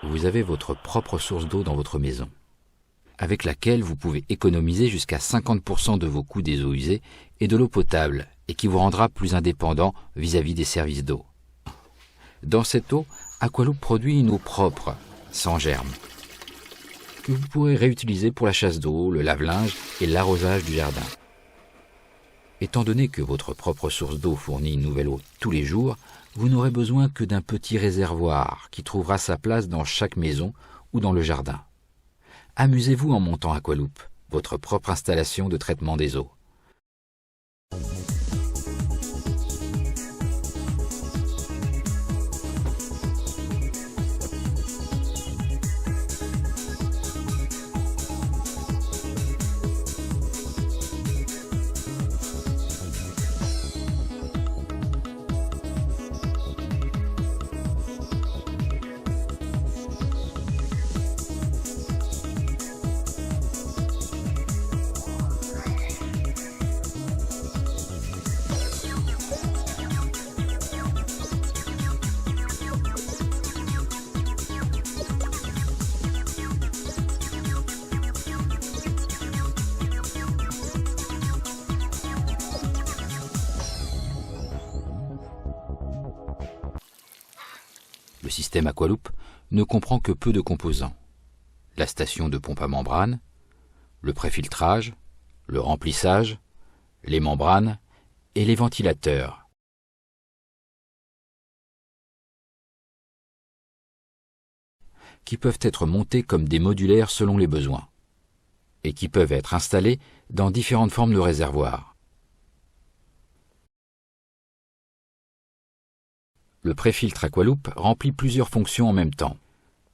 vous avez votre propre source d'eau dans votre maison, avec laquelle vous pouvez économiser jusqu'à 50% de vos coûts des eaux usées et de l'eau potable, et qui vous rendra plus indépendant vis-à-vis des services d'eau. Dans cette eau, Aqualoop produit une eau propre, sans germes, que vous pourrez réutiliser pour la chasse d'eau, le lave-linge et l'arrosage du jardin. Étant donné que votre propre source d'eau fournit une nouvelle eau tous les jours, vous n'aurez besoin que d'un petit réservoir qui trouvera sa place dans chaque maison ou dans le jardin. Amusez-vous en montant Aqualoop, votre propre installation de traitement des eaux. Le système Aqualoop ne comprend que peu de composants. La station de pompe à membrane, le préfiltrage, le remplissage, les membranes et les ventilateurs. Qui peuvent être montés comme des modulaires selon les besoins et qui peuvent être installés dans différentes formes de réservoirs. Le préfiltre Aqualoop remplit plusieurs fonctions en même temps.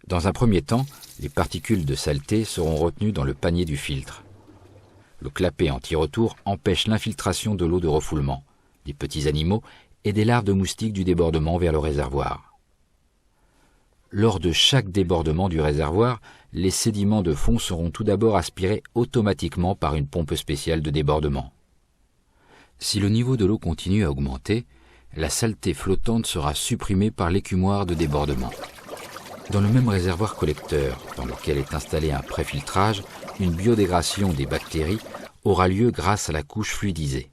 Dans un premier temps, les particules de saleté seront retenues dans le panier du filtre. Le clapet anti-retour empêche l'infiltration de l'eau de refoulement, des petits animaux et des larves de moustiques du débordement vers le réservoir. Lors de chaque débordement du réservoir, les sédiments de fond seront tout d'abord aspirés automatiquement par une pompe spéciale de débordement. Si le niveau de l'eau continue à augmenter, la saleté flottante sera supprimée par l'écumoire de débordement. Dans le même réservoir collecteur, dans lequel est installé un préfiltrage, une biodégradation des bactéries aura lieu grâce à la couche fluidisée.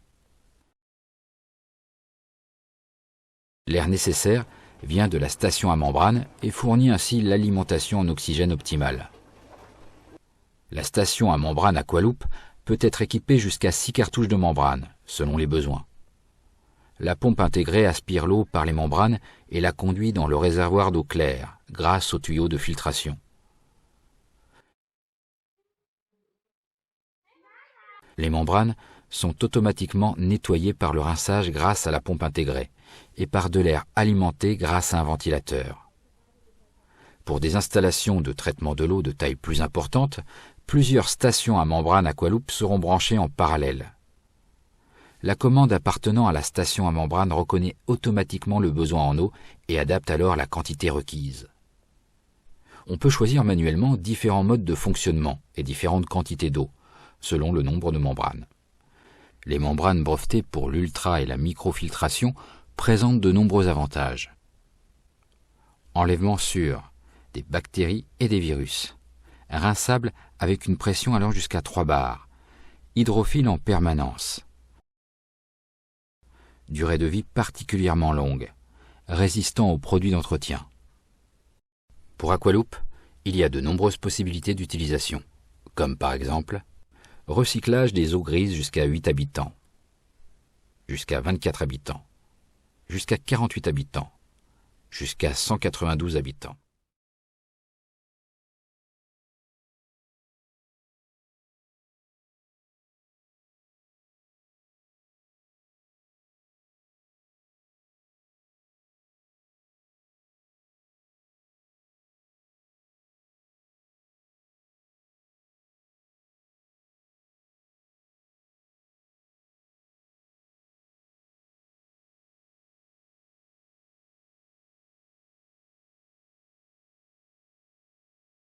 L'air nécessaire vient de la station à membrane et fournit ainsi l'alimentation en oxygène optimale. La station à membrane Aqualoop peut être équipée jusqu'à 6 cartouches de membrane, selon les besoins. La pompe intégrée aspire l'eau par les membranes et la conduit dans le réservoir d'eau claire, grâce aux tuyaux de filtration. Les membranes sont automatiquement nettoyées par le rinçage grâce à la pompe intégrée et par de l'air alimenté grâce à un ventilateur. Pour des installations de traitement de l'eau de taille plus importante, plusieurs stations à membrane Aqualoop seront branchées en parallèle. La commande appartenant à la station à membrane reconnaît automatiquement le besoin en eau et adapte alors la quantité requise. On peut choisir manuellement différents modes de fonctionnement et différentes quantités d'eau, selon le nombre de membranes. Les membranes brevetées pour l'ultra et la microfiltration présentent de nombreux avantages. Enlèvement sûr des bactéries et des virus. Rinçable avec une pression allant jusqu'à 3 bars. Hydrophile en permanence. Durée de vie particulièrement longue, résistant aux produits d'entretien. Pour Aqualoop, il y a de nombreuses possibilités d'utilisation, comme par exemple recyclage des eaux grises jusqu'à 8 habitants, jusqu'à 24 habitants, jusqu'à 48 habitants, jusqu'à 192 habitants.